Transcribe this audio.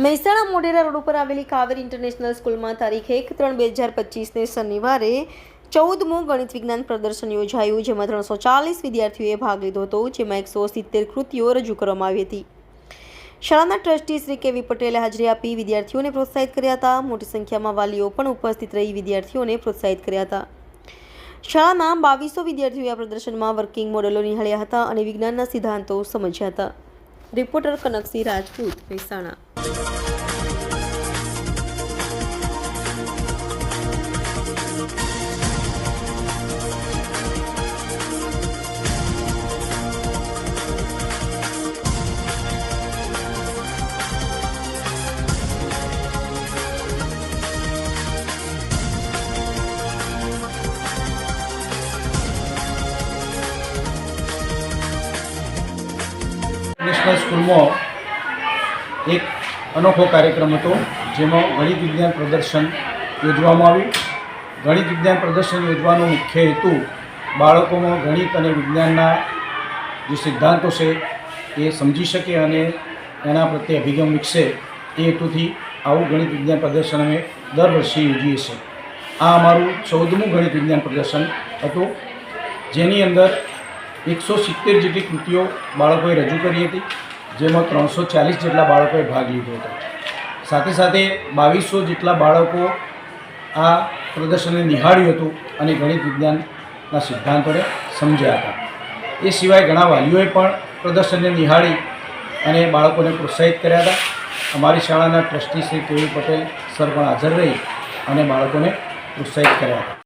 Mehsana Modhera road ઉપર આવેલી Kaveri international સ્કૂલમાં તારીખ 1-3-2025ને શનિવારે 14મું ગણિત વિજ્ઞાન પ્રદર્શન યોજાયું, જેમાં 340 વિદ્યાર્થીઓએ ભાગ લીધો હતો, જેમાં 170 કૃતિઓ રજૂ કરવામાં આવી હતી। શાળાના ટ્રસ્ટી શ્રી કે.વી. પટેલે હાજરી આપી વિદ્યાર્થીઓને પ્રોત્સાહિત કર્યા હતા। મોટી સંખ્યામાં વાલીઓ પણ ઉપસ્થિત રહી વિદ્યાર્થીઓને પ્રોત્સાહિત કર્યા હતા। શાળાના 2200 વિદ્યાર્થીઓએ આ પ્રદર્શનમાં વર્કિંગ મોડેલો નિહાળ્યા હતા અને વિજ્ઞાનના સિદ્ધાંતો સમજ્યા હતા। રિપોર્ટર કનકસિંહ રાજપૂત, મહેસાણા। નેશનલ સ્કૂલમાં એક અનોખો કાર્યક્રમ હતો, જેમાં ગણિત વિજ્ઞાન પ્રદર્શન યોજવામાં આવ્યું। ગણિત વિજ્ઞાન પ્રદર્શન યોજવાનો મુખ્ય હેતુ બાળકોમાં ગણિત અને વિજ્ઞાનના જે સિદ્ધાંતો છે એ સમજી શકે અને એના પ્રત્યે અભિગમ વિકસે, એ હેતુથી આવું ગણિત વિજ્ઞાન પ્રદર્શન અમે દર વર્ષે યોજીએ છીએ। આ અમારું 14મું ગણિત વિજ્ઞાન પ્રદર્શન હતું, જેની અંદર 170 જેટલી કૃતિઓ બાળકોએ રજૂ કરી હતી, જેમાં 340 જેટલા બાળકોએ ભાગ લીધો હતો। સાથે સાથે 2200 જેટલા બાળકો આ પ્રદર્શનને નિહાળ્યું હતું અને ગણિત વિજ્ઞાનના સિદ્ધાંતોને સમજ્યા હતા। એ સિવાય ઘણા વાલીઓએ પણ પ્રદર્શનને નિહાળી અને બાળકોને પ્રોત્સાહિત કર્યા હતા। અમારી શાળાના ટ્રસ્ટી શ્રી કે.વી. પટેલ સર પણ હાજર રહી અને બાળકોને પ્રોત્સાહિત કર્યા હતા।